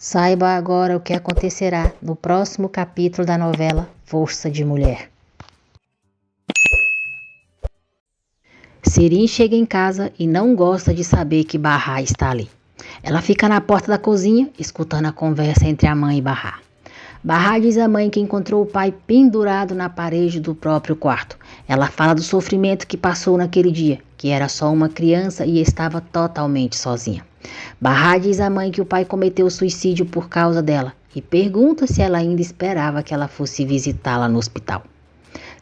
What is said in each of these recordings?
Saiba agora o que acontecerá no próximo capítulo da novela Força de Mulher. Sirin chega em casa e não gosta de saber que Bahá está ali. Ela fica na porta da cozinha, escutando a conversa entre a mãe e Bahá. Bahá diz à mãe que encontrou o pai pendurado na parede do próprio quarto. Ela fala do sofrimento que passou naquele dia, que era só uma criança e estava totalmente sozinha. Bahá diz à mãe que o pai cometeu suicídio por causa dela e pergunta se ela ainda esperava que ela fosse visitá-la no hospital.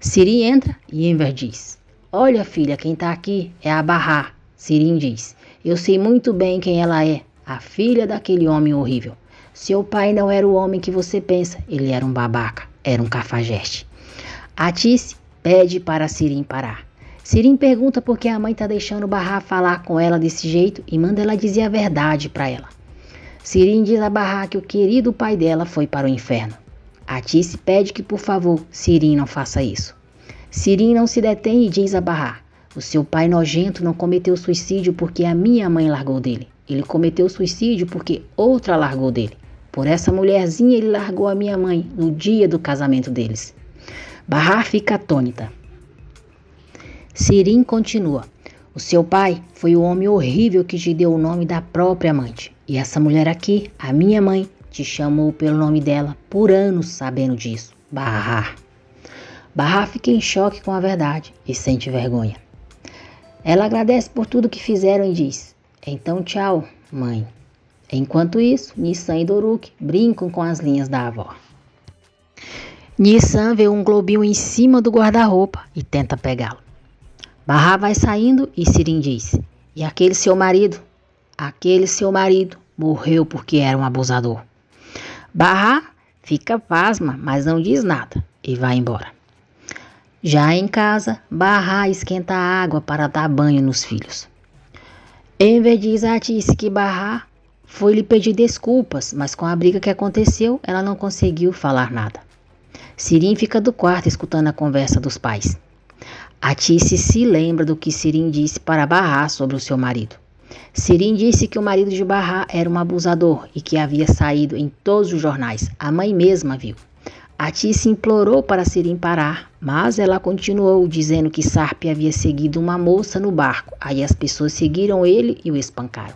Sirin entra e Enver diz: "Olha, filha, quem está aqui é a Bahá." Sirin diz: "Eu sei muito bem quem ela é, a filha daquele homem horrível. Seu pai não era o homem que você pensa, ele era um babaca, era um cafajeste." Atice pede para Sirin parar. Sirin pergunta por que a mãe está deixando Bahá falar com ela desse jeito e manda ela dizer a verdade para ela. Sirin diz a Bahá que o querido pai dela foi para o inferno. Atice pede que, por favor, Sirin não faça isso. Sirin não se detém e diz a Bahá: "O seu pai nojento não cometeu suicídio porque a minha mãe largou dele. Ele cometeu suicídio porque outra largou dele. Por essa mulherzinha ele largou a minha mãe no dia do casamento deles." Bahá fica atônita. Sirin continua: "O seu pai foi o homem horrível que te deu o nome da própria amante. E essa mulher aqui, a minha mãe, te chamou pelo nome dela por anos sabendo disso. Bahá." Bahá fica em choque com a verdade e sente vergonha. Ela agradece por tudo que fizeram e diz: "Então tchau, mãe." Enquanto isso, Nissan e Doruk brincam com as linhas da avó. Nissan vê um globinho em cima do guarda-roupa e tenta pegá-lo. Bahá vai saindo e Sirin diz: "E aquele seu marido? Aquele seu marido morreu porque era um abusador." Bahá fica pasma, mas não diz nada e vai embora. Já em casa, Bahá esquenta a água para dar banho nos filhos. Enver diz a Atice que Bahá foi lhe pedir desculpas, mas com a briga que aconteceu, ela não conseguiu falar nada. Sirin fica do quarto escutando a conversa dos pais. Atice se lembra do que Sirin disse para Bahá sobre o seu marido. Sirin disse que o marido de Bahá era um abusador e que havia saído em todos os jornais. A mãe mesma viu. Atice implorou para Sirin parar, mas ela continuou dizendo que Sarp havia seguido uma moça no barco. Aí as pessoas seguiram ele e o espancaram.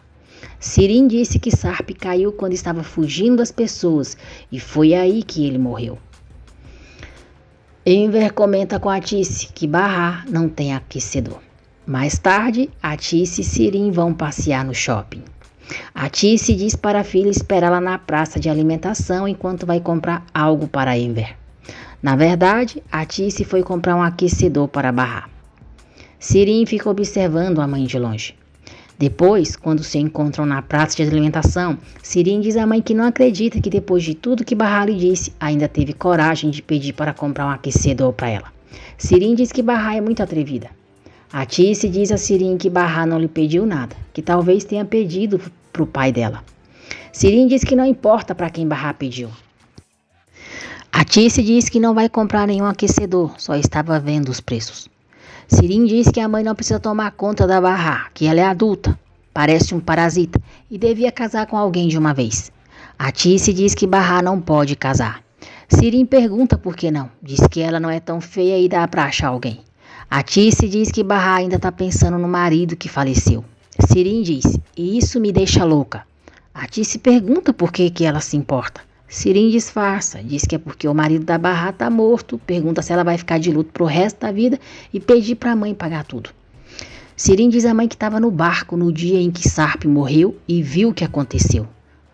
Sirin disse que Sarp caiu quando estava fugindo das pessoas e foi aí que ele morreu. Enver comenta com Atice que Bahá não tem aquecedor. Mais tarde, Atice e Sirin vão passear no shopping. Atice diz para a filha esperá-la na praça de alimentação enquanto vai comprar algo para Enver. Na verdade, Atice foi comprar um aquecedor para Bahá. Sirin fica observando a mãe de longe. Depois, quando se encontram na praça de alimentação, Sirin diz à mãe que não acredita que depois de tudo que Bahá lhe disse, ainda teve coragem de pedir para comprar um aquecedor para ela. Sirin diz que Bahá é muito atrevida. Atice diz a Sirin que Bahá não lhe pediu nada, que talvez tenha pedido para o pai dela. Sirin diz que não importa para quem Bahá pediu. Atice diz que não vai comprar nenhum aquecedor, só estava vendo os preços. Sirin diz que a mãe não precisa tomar conta da Bahá, que ela é adulta, parece um parasita e devia casar com alguém de uma vez. Atice diz que Bahá não pode casar. Sirin pergunta por que não, diz que ela não é tão feia e dá para achar alguém. Atice diz que Bahá ainda está pensando no marido que faleceu. Sirin diz: "E isso me deixa louca." Atice pergunta por que ela se importa. Sirin disfarça, diz que é porque o marido da Bahá está morto, pergunta se ela vai ficar de luto pro resto da vida e pedir para a mãe pagar tudo. Sirin diz à mãe que estava no barco no dia em que Sarp morreu e viu o que aconteceu.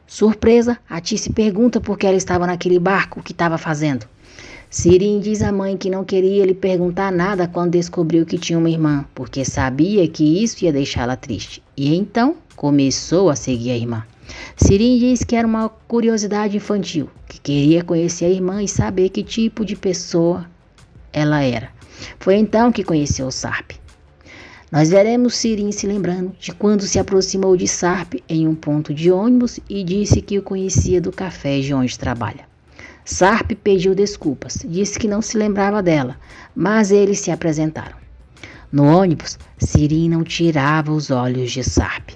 Surpresa, Atice pergunta por que ela estava naquele barco, o que estava fazendo. Sirin diz à mãe que não queria lhe perguntar nada quando descobriu que tinha uma irmã, porque sabia que isso ia deixá-la triste. E então começou a seguir a irmã. Sirin diz que era uma curiosidade infantil, que queria conhecer a irmã e saber que tipo de pessoa ela era. Foi então que conheceu Sarp. Nós veremos Sirin se lembrando de quando se aproximou de Sarp em um ponto de ônibus e disse que o conhecia do café de onde trabalha. Sarp pediu desculpas, disse que não se lembrava dela, mas eles se apresentaram. No ônibus, Sirin não tirava os olhos de Sarp.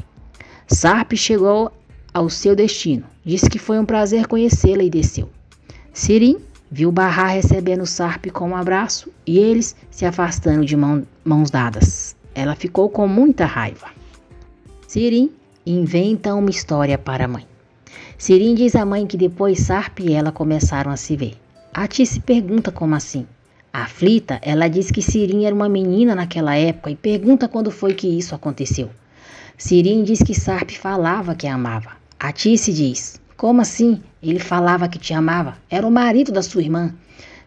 Sarp chegou ao seu destino. Disse que foi um prazer conhecê-la e desceu. Sirim viu Barra recebendo Sarp com um abraço e eles se afastando de mãos dadas. Ela ficou com muita raiva. Sirim inventa uma história para a mãe. Sirim diz à mãe que depois Sarp e ela começaram a se ver. Ati se pergunta como assim. Aflita, ela diz que Sirim era uma menina naquela época e pergunta quando foi que isso aconteceu. Sirim diz que Sarp falava que a amava. Atice diz, como assim? Ele falava que te amava? Era o marido da sua irmã.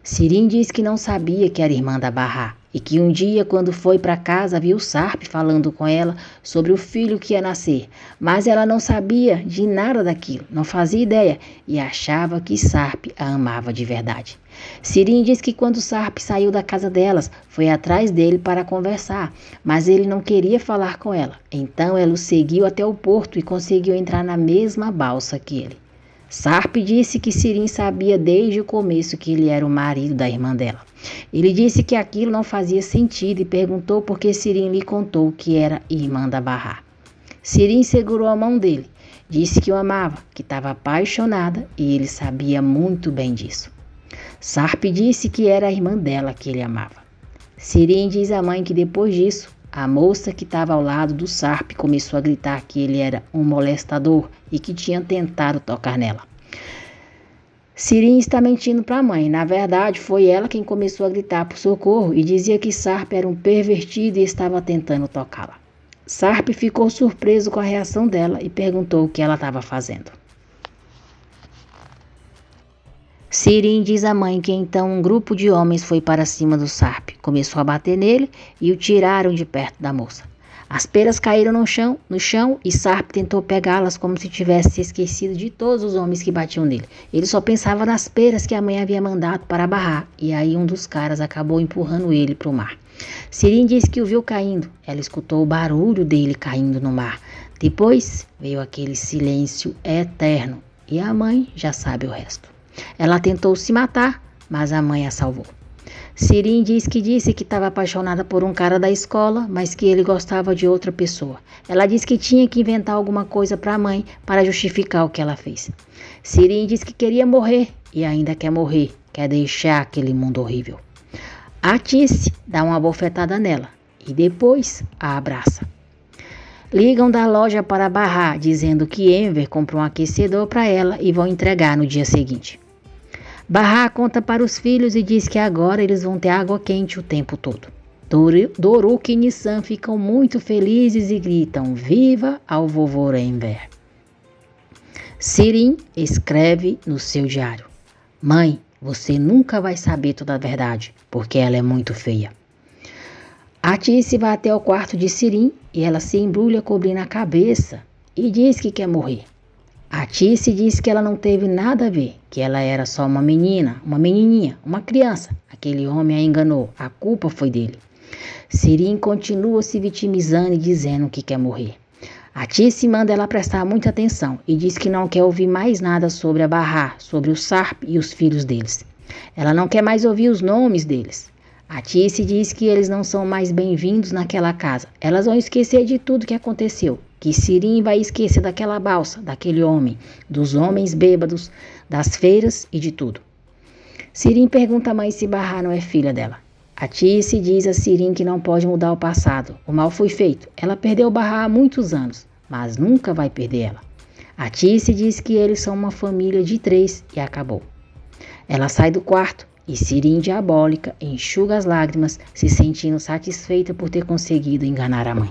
Sirim diz que não sabia que era irmã da Barra e que um dia, quando foi para casa, viu Sarp falando com ela sobre o filho que ia nascer, mas ela não sabia de nada daquilo, não fazia ideia e achava que Sarp a amava de verdade. Sirim diz que quando Sarp saiu da casa delas, foi atrás dele para conversar, mas ele não queria falar com ela. Então ela o seguiu até o porto e conseguiu entrar na mesma balsa que ele. Sarp disse que Sirim sabia desde o começo que ele era o marido da irmã dela. Ele disse que aquilo não fazia sentido e perguntou por que Sirim lhe contou que era irmã da Barra. Sirim segurou a mão dele, disse que o amava, que estava apaixonada e ele sabia muito bem disso. Sarp disse que era a irmã dela que ele amava. Sirim diz à mãe que depois disso, a moça que estava ao lado do Sarp começou a gritar que ele era um molestador e que tinha tentado tocar nela. Sirim está mentindo para a mãe. Na verdade, foi ela quem começou a gritar por socorro e dizia que Sarp era um pervertido e estava tentando tocá-la. Sarp ficou surpreso com a reação dela e perguntou o que ela estava fazendo. Sirim diz à mãe que então um grupo de homens foi para cima do Sarp, começou a bater nele e o tiraram de perto da moça. As peras caíram no chão e Sarp tentou pegá-las como se tivesse se esquecido de todos os homens que batiam nele. Ele só pensava nas peras que a mãe havia mandado para barrar e aí um dos caras acabou empurrando ele para o mar. Sirim disse que o viu caindo. Ela escutou o barulho dele caindo no mar. Depois veio aquele silêncio eterno e a mãe já sabe o resto. Ela tentou se matar, mas a mãe a salvou. Sirim disse que estava apaixonada por um cara da escola, mas que ele gostava de outra pessoa. Ela disse que tinha que inventar alguma coisa para a mãe para justificar o que ela fez. Sirim disse que queria morrer e ainda quer morrer, quer deixar aquele mundo horrível. Atice dá uma bofetada nela e depois a abraça. Ligam da loja para Barra, dizendo que Enver comprou um aquecedor para ela e vão entregar no dia seguinte. Barra conta para os filhos e diz que agora eles vão ter água quente o tempo todo. Doruk e Nissan ficam muito felizes e gritam viva ao vovô Enver. Sirim escreve no seu diário: mãe, você nunca vai saber toda a verdade, porque ela é muito feia. Atice vai até o quarto de Sirim e ela se embrulha cobrindo a cabeça e diz que quer morrer. Atice diz que ela não teve nada a ver, que ela era só uma menina, uma menininha, uma criança. Aquele homem a enganou, a culpa foi dele. Sirim continua se vitimizando e dizendo que quer morrer. Atice manda ela prestar muita atenção e diz que não quer ouvir mais nada sobre a Barra, sobre o Sarp e os filhos deles. Ela não quer mais ouvir os nomes deles. Atice diz que eles não são mais bem-vindos naquela casa. Elas vão esquecer de tudo que aconteceu. Que Sirim vai esquecer daquela balsa, daquele homem, dos homens bêbados, das feiras e de tudo. Sirim pergunta à mãe se Barra não é filha dela. Atice diz a Sirim que não pode mudar o passado. O mal foi feito. Ela perdeu Barra há muitos anos, mas nunca vai perder ela. Atice diz que eles são uma família de 3 e acabou. Ela sai do quarto e Sirim, diabólica, enxuga as lágrimas, se sentindo satisfeita por ter conseguido enganar a mãe.